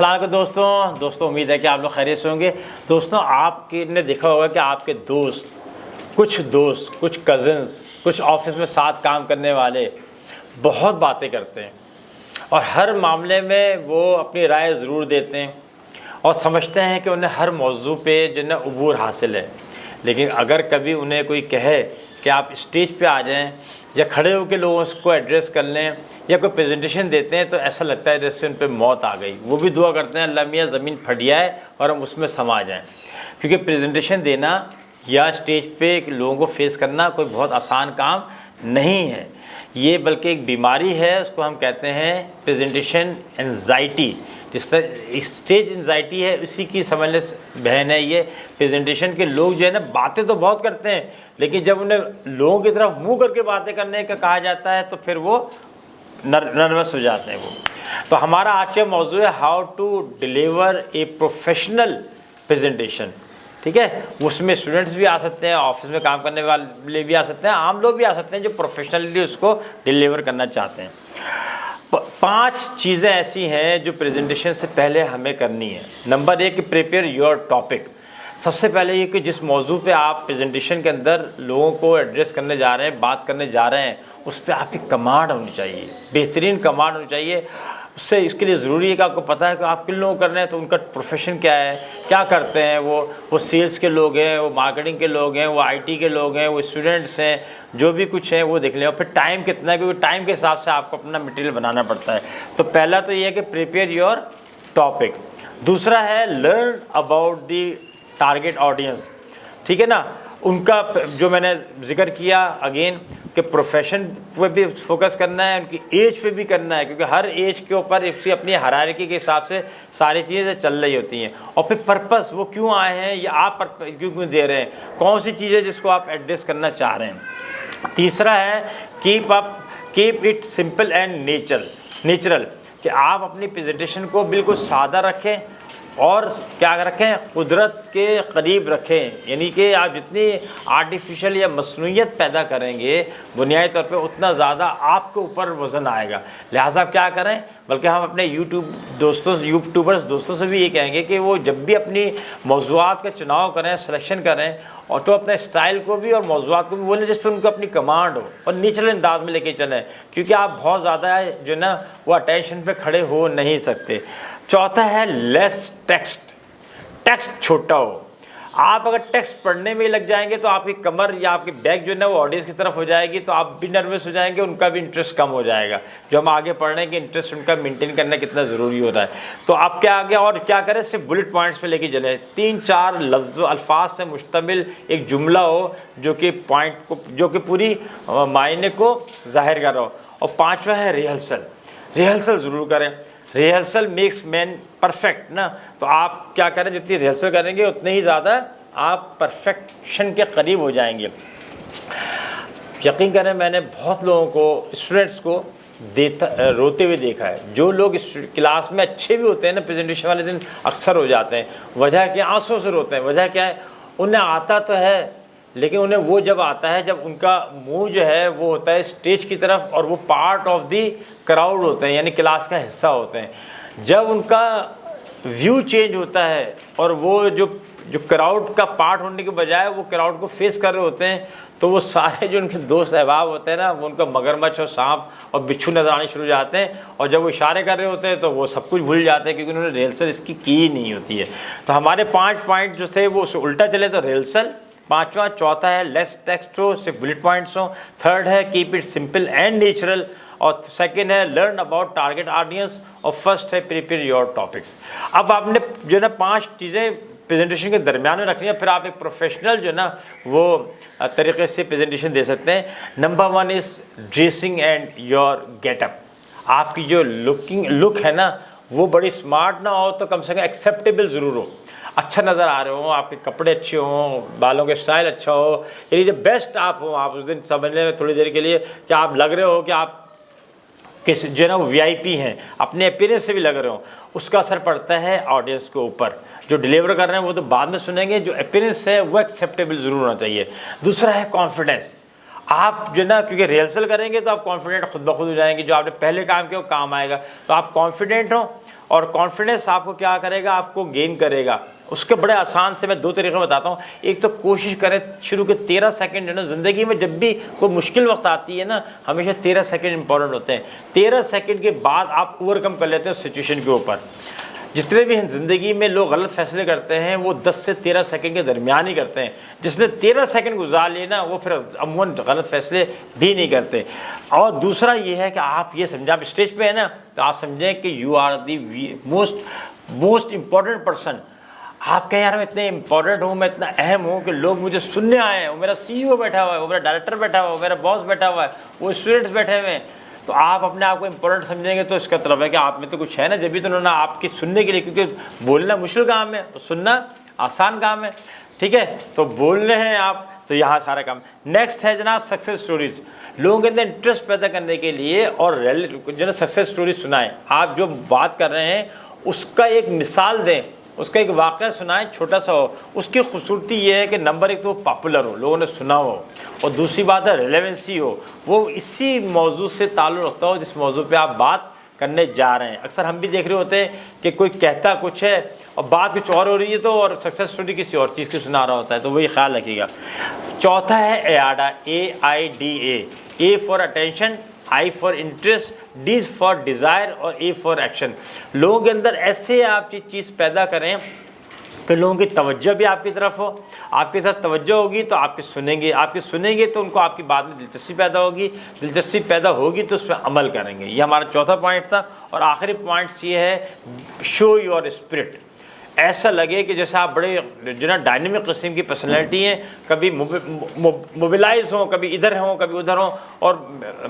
अस्सलाम दोस्तों उम्मीद है कि आप लोग खैरियत से होंगे। दोस्तों आपके ने देखा होगा कि आपके दोस्त कुछ कज़न्स कुछ ऑफिस में साथ काम करने वाले बहुत बातें करते हैं और हर मामले में वो अपनी राय ज़रूर देते हैं और समझते हैं कि उन्हें हर मौजू पे जो है अबूर हासिल है। लेकिन अगर कभी उन्हें कोई कहे कि आप स्टेज पे आ जाएं या खड़े होकर लोगों को एड्रेस कर लें या कोई प्रेजेंटेशन देते हैं तो ऐसा लगता है जैसे उन पर मौत आ गई। वो भी दुआ करते हैं अल्लाह मियाँ ज़मीन फट जाए और हम उसमें समा जाएं, क्योंकि प्रेजेंटेशन देना या स्टेज पे लोगों को फेस करना कोई बहुत आसान काम नहीं है। ये बल्कि एक बीमारी है, उसको हम कहते हैं प्रेजेंटेशन एंजाइटी। जिस तरह स्टेज एंजाइटी है उसी की समझने बहन है ये प्रेजेंटेशन के लोग जो है ना, बातें तो बहुत करते हैं लेकिन जब उन्हें लोगों की तरफ मुंह करके बातें करने का कहा जाता है तो फिर वो नर्वस हो जाते हैं वो। तो हमारा आज का मौजू है how to deliver a professional presentation. ठीक है, उसमें स्टूडेंट्स भी आ सकते हैं, ऑफिस में काम करने वाले भी आ सकते हैं, आम लोग भी आ सकते हैं जो प्रोफेशनली उसको डिलीवर करना चाहते हैं। 5 चीज़ें ऐसी हैं जो प्रेजेंटेशन से पहले हमें करनी है। Number 1, prepare your topic. सबसे पहले ये कि जिस मौजू पे आप प्रेजेंटेशन के अंदर लोगों को एड्रेस करने जा रहे हैं, बात करने जा रहे हैं, उस पर आपकी कमांड होनी चाहिए, बेहतरीन कमांड होनी चाहिए। उससे इसके लिए ज़रूरी है कि आपको पता है कि आप किन लोगों को कर रहे हैं, तो उनका प्रोफेशन क्या है, क्या करते हैं वो सेल्स के लोग हैं, वो मार्केटिंग के लोग हैं, वो आईटी के लोग हैं, वो स्टूडेंट्स हैं, जो भी कुछ है वो देख लें। और फिर टाइम कितना है, क्योंकि टाइम के हिसाब से आपको अपना मटेरियल बनाना पड़ता है। तो पहला तो ये है कि प्रिपेयर योर टॉपिक। दूसरा है learn about the target audience. ठीक है ना, उनका जो मैंने जिक्र किया अगेन कि प्रोफेशन पे भी फोकस करना है, उनकी एज पे भी करना है, क्योंकि हर एज के ऊपर इसकी अपनी हायरार्की के हिसाब से सारी चीज़ें चल रही होती हैं। और फिर पर्पस, वो क्यों आए हैं या आप क्यों दे रहे हैं, कौन सी चीज़ें जिसको आप एड्रेस करना चाह रहे हैं। तीसरा है keep it simple and natural, कि आप अपनी प्रेजेंटेशन को बिल्कुल सादा रखें और क्या रखें, कुदरत के करीब रखें। यानी कि आप जितनी आर्टिफिशियल या मसनूइयत पैदा करेंगे बुनियादी तौर पे उतना ज़्यादा आपके ऊपर वज़न आएगा। लिहाजा आप क्या करें, बल्कि हम अपने यूट्यूबर्स दोस्तों से भी ये कहेंगे कि वो जब भी अपनी मौज़ूआत का चुनाव करें, सिलेक्शन करें, और तो अपने स्टाइल को भी और मौज़ूआत को भी बोलें जिस पर उनको अपनी कमांड हो और नेचुरल अंदाज में लेके चलें, क्योंकि आप बहुत ज़्यादा जो ना वो अटेंशन पे खड़े हो नहीं सकते। चौथा है लेस टेक्स्ट छोटा हो। आप अगर टेक्स्ट पढ़ने में लग जाएंगे तो आपकी कमर या आपकी बैक जो है ना वो ऑडियंस की तरफ हो जाएगी, तो आप भी नर्वस हो जाएंगे, उनका भी इंटरेस्ट कम हो जाएगा। जो हम आगे पढ़ने के इंटरेस्ट उनका मेंटेन करना कितना ज़रूरी होता है। तो आप क्या आगे और क्या करें, सिर्फ बुलेट पॉइंट्स पे लेके चले, 3-4 अल्फाज से मुश्तमिल एक जुमला हो जो कि पॉइंट को, जो कि पूरी मायने को जाहिर कर रहा हो। और 5वां है रिहर्सल ज़रूर करें। रिहर्सल मेक्स मैन परफेक्ट ना, तो आप क्या करें, जितनी रिहर्सल करेंगे उतने ही ज़्यादा आप परफेक्शन के करीब हो जाएंगे। यकीन करें, मैंने बहुत लोगों को, स्टूडेंट्स को रोते हुए देखा है। जो लोग क्लास में अच्छे भी होते हैं ना, प्रेजेंटेशन वाले दिन अक्सर हो जाते हैं। वजह क्या, आंसुओं से रोते हैं। वजह क्या है, उन्हें आता तो है लेकिन उन्हें वो जब आता है जब उनका मुंह जो है वो होता है स्टेज की तरफ और वो पार्ट ऑफ दी क्राउड होते हैं, यानी क्लास का हिस्सा होते हैं। जब उनका व्यू चेंज होता है और वो जो क्राउड का पार्ट होने के बजाय वो क्राउड को फेस कर रहे होते हैं, तो वो सारे जो उनके दोस्त अहबाब होते हैं ना, वो उनका मगरमच्छ और सांप और बिच्छू नजर आने शुरू हो जाते हैं। और जब वो इशारे कर रहे होते हैं तो वो सब कुछ भूल जाते हैं, क्योंकि उन्होंने रिहर्सल इसकी की ही नहीं होती है। तो हमारे 5 पॉइंट जो थे वो उल्टा चले तो रिहर्सल 5वां, चौथा है लेस टेक्स्ट हो, सिर्फ बुलेट पॉइंट्स हो, थर्ड है keep it simple and natural, और सेकंड है लर्न अबाउट टारगेट ऑडियंस, और फर्स्ट है प्रिपेयर योर टॉपिक्स। अब आपने जो ना 5 चीज़ें प्रेजेंटेशन के दरमियान में रखनी है, फिर आप एक प्रोफेशनल जो ना वो तरीके से प्रेजेंटेशन दे सकते हैं। Number 1 is dressing and your getup. आपकी जो लुक है ना वो बड़ी स्मार्ट ना हो तो कम से कम एक्सेप्टेबल ज़रूर हो, अच्छा नज़र आ रहे हो, आपके कपड़े अच्छे हों, बालों के स्टाइल अच्छा हो, यानी जब बेस्ट आप हो। आप उस दिन समझने में थोड़ी देर के लिए कि आप लग रहे हो कि आप किस जो है ना VIP हैं, अपने अपीयरेंस से भी लग रहे हो, उसका असर पड़ता है ऑडियंस के ऊपर। जो डिलीवर कर रहे हैं वो तो बाद में सुनेंगे, जो अपीयरेंस है वो एक्सेप्टेबल ज़रूर होना चाहिए। दूसरा है कॉन्फिडेंस। आप जो ना, क्योंकि रिहर्सल करेंगे तो आप कॉन्फिडेंट खुद ब खुद हो जाएंगे, जो आपने पहले काम किया वो काम आएगा। तो आप कॉन्फिडेंट हो और कॉन्फिडेंस आपको क्या करेगा, आपको गेन करेगा। उसके बड़े आसान से मैं 2 तरीके बताता हूँ। एक तो कोशिश करें शुरू के 13 सेकंड है ना, ज़िंदगी में जब भी कोई मुश्किल वक्त आती है ना, हमेशा 13 सेकंड इंपॉर्टेंट होते हैं। 13 सेकंड के बाद आप ओवरकम कर लेते हैं सिचुएशन के ऊपर। जितने भी ज़िंदगी में लोग गलत फैसले करते हैं वो 10 से 13 सेकंड के दरमियान ही करते हैं। जिसने 13 सेकंड गुजार लिए ना, वो फिर अमूमन गलत फैसले भी नहीं करते। और दूसरा ये है कि आप ये समझें, आप स्टेज पे है ना, तो आप समझें कि you are the most important person. आप कहें यार मैं इतने इंपॉर्टेंट हूँ, मैं इतना अहम हूँ कि लोग मुझे सुनने आए हैं। वो मेरा CEO बैठा हुआ है, वो मेरा डायरेक्टर बैठा हुआ है, मेरा बॉस बैठा हुआ है, वो स्टूडेंट्स बैठे हुए हैं। तो आप अपने आप को इम्पोर्टेंट समझेंगे तो इसका मतलब है कि आप में तो कुछ है ना, जब भी तो उन्होंने आपकी सुनने के लिए, क्योंकि बोलना मुश्किल काम है, सुनना आसान काम है। ठीक है, तो बोल रहे हैं आप, तो यहाँ सारा काम। नेक्स्ट है जनाब सक्सेस स्टोरीज़। लोगों के अंदर इंटरेस्ट पैदा करने के लिए और जो सक्सेस स्टोरी सुनाएं। आप जो बात कर रहे हैं उसका एक मिसाल दें, उसका एक वाक़या सुनाएं, छोटा सा हो। उसकी खूबसूरती ये है कि नंबर 1 तो वो पॉपुलर हो, लोगों ने सुना हो, और दूसरी बात है रिलेवेंसी हो, वो इसी मौजू से ताल्लुक़ रखता हो जिस मौजू पे आप बात करने जा रहे हैं। अक्सर हम भी देख रहे होते हैं कि कोई कहता कुछ है और बात कुछ और हो रही है, तो और सक्सेस स्टोरी किसी और चीज़ की सुना रहा होता है, तो वही ख्याल रखिएगा। चौथा है एआडा, AIDA। A for attention, I for interest, D for desire और A फॉर एक्शन। लोगों के अंदर ऐसे आप चीज़ पैदा करें कि लोगों की तवज्जो भी आपकी तरफ हो। आपकी तरफ तवज्जो होगी तो आपके सुनेंगे तो उनको आपकी बात में दिलचस्पी पैदा होगी, दिलचस्पी पैदा होगी तो उस पर अमल करेंगे। ये हमारा चौथा पॉइंट था। और आखिरी पॉइंट्स ये है, शो योर स्पिरिट। ऐसा लगे कि जैसे आप बड़े जो ना डायनेमिक किस्म की पर्सनैलिटी हैं, कभी मोबिलाइज हों, कभी इधर हों, कभी उधर हों। और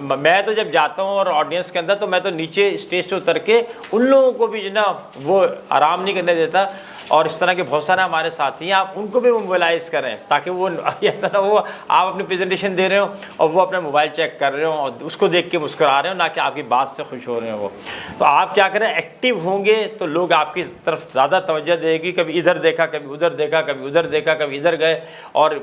मैं तो जब जाता हूँ और ऑडियंस के अंदर, तो मैं तो नीचे स्टेज से उतर के उन लोगों को भी जो ना वो आराम नहीं करने देता। और इस तरह के बहुत सारे हमारे साथी हैं, आप उनको भी मोबिलाइज़ करें ताकि वो ऐसा ना वो आप अपनी प्रेजेंटेशन दे रहे हो और वो अपना मोबाइल चेक कर रहे हो और उसको देख के मुस्कुरा रहे हो, ना कि आपकी बात से खुश हो रहे हो वो। तो आप क्या करें, एक्टिव होंगे तो लोग आपकी तरफ ज़्यादा तवज्जो देगी। कभी इधर देखा, कभी उधर देखा, कभी उधर देखा, कभी इधर गए, और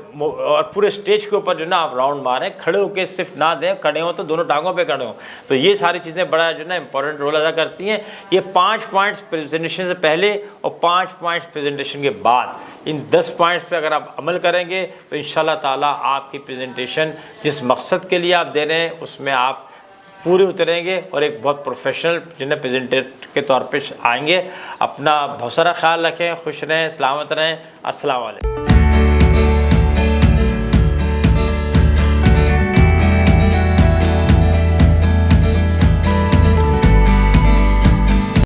पूरे स्टेज के ऊपर जो ना आप राउंड मारें। खड़े होकर सिर्फ ना दें, खड़े हों तो दोनों टांगों पर खड़े हों। तो ये सारी चीज़ें बड़ा जो ना इंपॉर्टेंट रोल अदा करती हैं। ये 5 पॉइंट्स प्रेजेंटेशन से पहले और 5 पॉइंट्स प्रेजेंटेशन के बाद। इन 10 पॉइंट्स पे अगर आप अमल करेंगे तो इंशाल्लाह ताला आपकी प्रेजेंटेशन जिस मकसद के लिए आप दे रहे हैं उसमें आप पूरे उतरेंगे और एक बहुत प्रोफेशनल जिन्हें प्रेजेंटर के तौर पे आएंगे। अपना बहुत सारा ख्याल रखें, खुश रहें, सलामत रहें। अस्सलाम वालेकुम।